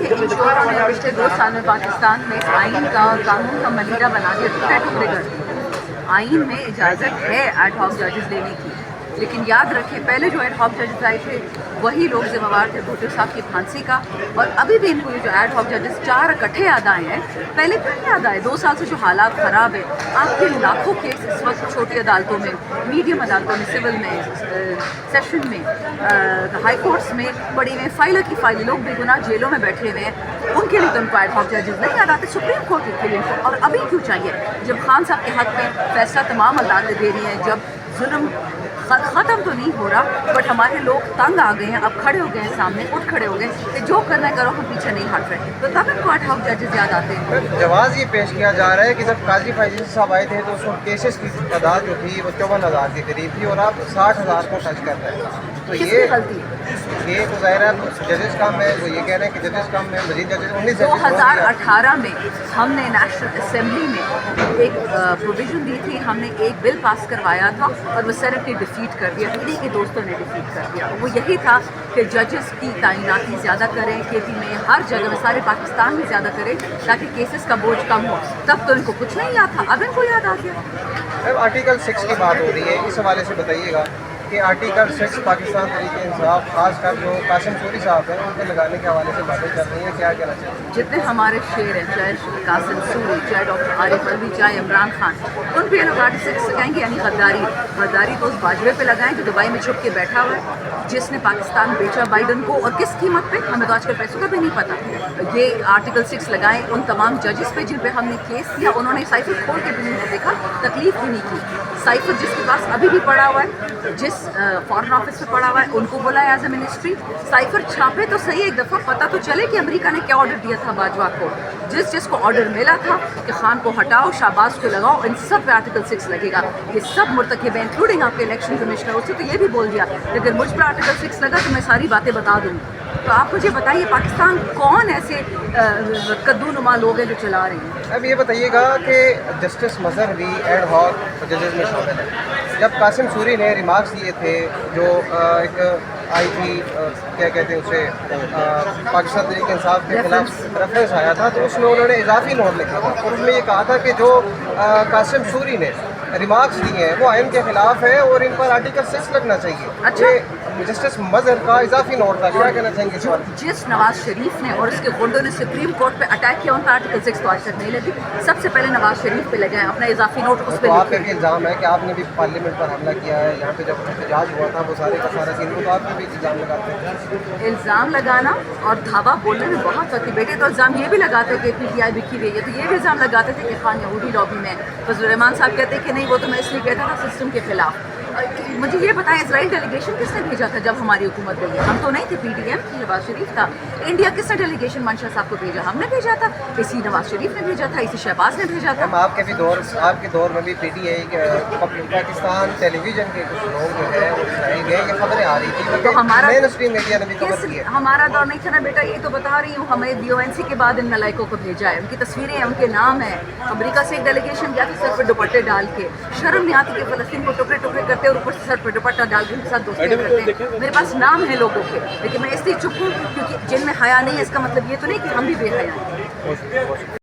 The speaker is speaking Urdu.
کہ ان شعراء نے پچھلے 2 سال میں پاکستان میں اس آئین کا اور قانون کا ملیرہ بنا کے ٹکڑے ٹکڑے کر دیے. آئین میں اجازت ہے ایڈ ہاک ججز لینے کی، لیکن یاد رکھیں پہلے جو ایڈ ہاک ججز آئے تھے وہی لوگ ذمہ وار تھے بھٹو صاحب کی پھانسی کا. اور ابھی بھی ان کو یہ جو ایڈ ہاک ججز 4 اکٹھے یاد آئے ہیں، پہلے کیوں نہیں یاد آئے؟ 2 سال سے جو حالات خراب ہیں، آپ کے لاکھوں کیس اس وقت چھوٹی عدالتوں میں، میڈیم عدالتوں میں، سول میں، سیشن میں، ہائی کورٹس میں پڑی ہوئے فائلوں کی فائل، لوگ بے گناہ جیلوں میں بیٹھے ہوئے ہیں. ان کے لیے تو ان کو ایڈ ہاک ججز نہیں یاد آتے. سپریم کورٹ کے لیے اور ابھی کیوں چاہیے جب خان صاحب کے حق میں فیصلہ تمام عدالتیں دے رہی ہیں، جب ظلم ختم تو نہیں ہو رہا بٹ ہمارے لوگ تنگ آ گئے ہیں، اب کھڑے ہو گئے ہیں، سامنے اٹھ کھڑے ہو گئے کہ جو کرنا ہے کرو، ہم پیچھے نہیں ہٹ رہے. تو تب ان کو ایڈ ہاک ججز یاد آتے ہیں. جواز یہ پیش کیا جا رہا ہے کہ جب قاضی فیض صاحب آئے تھے تو اس وقت کیسز کی تعداد جو تھی وہ 54,000 کے قریب تھی اور آپ 60,000 کو ٹچ کر رہے ہیں. تو کس کی غلطی ہے؟ یہ تو ظاہر ہے ججز کم ہے، وہ یہ کہہ رہے ہیں کہ ججز کم ہے، مزید ججز 19 ججز 2018 میں ہم نے نیشنل اسمبلی میں ایک پروویژن دی تھی، ہم نے ایک بل پاس کروایا تھا اور وہ سینٹ نے ڈیفیٹ کر دیا، انہیں کے دوستوں نے ڈیفیٹ کر دیا. وہ یہی تھا کہ ججز کی تعیناتی زیادہ کریں، کے پی میں ہر جگہ میں، سارے پاکستان میں زیادہ کریں تاکہ کیسز کا بوجھ کم ہو. تب تو ان کو کچھ نہیں یاد تھا، اب ان کو یاد آ گیا. آرٹیکل 6 کی بات ہو رہی ہے، اس حوالے سے بتائیے گا کہ آرٹیکل 6 پاکستان تحریک انصاف خاص کر جو قاسم سوری صاحب ہیں ان کے لگانے کے حوالے سے باتیں کر رہی ہیں، کیا کہنا چاہیے؟ جتنے ہمارے شعر ہیں، چاہے قاسم سوری، چاہے ڈاکٹر عارف الوی، چاہے عمران خان، ان پہ یہ لوگ آرٹیکل 6 لگائیں گے یعنی غداری تو اس باجوے پہ لگائیں جو دبئی میں چھپ کے بیٹھا ہوا ہے، جس نے پاکستان بیچا بائیڈن کو اور کس قیمت پہ ہمیں تو آج کل پیسوں کا بھی نہیں پتہ. یہ آرٹیکل 6 لگائیں ان تمام ججز پہ جن پہ ہم نے کیس کیا. انہوں نے سائفر کھول کے بھی نہیں دیکھا، تکلیف بھی نہیں کی. سائفر جس کے پاس ابھی بھی پڑا ہوا ہے، جس فارن آفس میں پڑا ہوا ہے، ان کو بولا ہے ایز اے منسٹری سائفر چھاپے تو صحیح، ایک دفعہ پتہ تو چلے کہ امریکہ نے کیا آرڈر دیا تھا باجوہ کو. جس کو آرڈر ملا تھا کہ خان کو ہٹاؤ، شہباز کو لگاؤ، ان سب پہ آرٹیکل 6 لگے گا. یہ سب مرتکب ہیں انکلوڈنگ آپ کے الیکشن کمشنر. اسے تو یہ بھی بول دیا لیکن مجھ پر آرٹیکل 6 لگا تو میں ساری باتیں بتا دوں گی. تو آپ مجھے بتائیے پاکستان کون ایسے کدو نما لوگ ہیں جو چلا رہے ہیں؟ اب یہ بتائیے گا کہ جسٹس مظہر بھی ایڈ ہاک ججز میں شامل ہے. جب قاسم سوری نے ریمارکس دیے تھے جو ایک آئی تھی کیا کہتے ہیں اسے پاکستان تحریک انصاف کے خلاف ریفرنس آیا تھا، تو اس میں انہوں نے اضافی نوٹ لکھا تھا اور اس میں یہ کہا تھا کہ جو قاسم سوری نے ریمارکس دیے ہیں وہ آئین کے خلاف ہے اور ان پر آرٹیکل 6 لگنا چاہیے. اچھا، جسٹس مظہر کا اضافی نوٹ تھا، کیا کہنا چاہیں گے؟ جس نواز شریف نے اور اس کے گنڈوں نے سپریم کورٹ پہ اٹیک کیا ان کا آرٹیکل 6 تو آج تک نہیں لگی. سب سے پہلے نواز شریف پہ لگائیں اپنا اضافی نوٹ اس پہ. تو آپ کا بھی الزام ہے کہ آپ نے بھی پارلیمنٹ پر حملہ کیا ہے، یہاں پہ جب احتجاج ہوا تھا وہ سارے کا سارا سین، تو آپ نے بھی الزام لگاتے ہیں. الزام لگانا اور دھاوا بولنے میں بہت ہوتی. بیٹے تو الزام یہ بھی لگاتے کہ پی ٹی آئی بکھی ہوئی ہے، تو یہ بھی الزام لگاتے تھے کہ خان یہودی لابی میں. فضل الرحمان صاحب کہتے کہ نہیں وہ تو میں اس لیے کہتا تھا سسٹم کے خلاف. مجھے یہ بتائیں اسرائیل ڈیلیگیشن کس نے بھیجا تھا جب ہماری حکومت گئی؟ ہم تو نہیں تھے، پی ڈی ایم کی نواز شریف تھا. انڈیا کس نے ڈیلیگیشن منشا صاحب کو بھیجا؟ ہم نے بھیجا تھا. اسی نواز شریف نے بھیجا تھا، اسی شہباز نے بھیجا تھا. آپ کے دور میں بھی P T I Pakistan television کے کچھ لوگ جو ہے یہ خبریں آ رہی تھی تو ہمارا مین اسٹریم میڈیا نے بھی کور کی ہے. ہمارا دور نہیں تھا نا بیٹا، یہ تو بتا رہی ہوں. ہمیں بی او این سی کے بعد ان نلائکوں کو بھیجا ہے، ان کی تصویریں ہیں، ان کے نام ہیں. امریکہ سے ایک ڈیلیگیشن گیا تھا سر پہ دوپٹے ڈال کے. شرم نہیں آتی کہ فلسطین کو ٹکڑے ٹکڑے کرتے اور اوپر سے سر پہ دوپٹہ ڈال کے ان کے ساتھ دوستی کرتے ہیں. میرے پاس نام ہے لوگوں کے، لیکن میں اس لیے چپ ہوں کیونکہ جن میں حیا نہیں ہے اس کا مطلب یہ تو نہیں کہ ہم بھی بے حیا ہیں.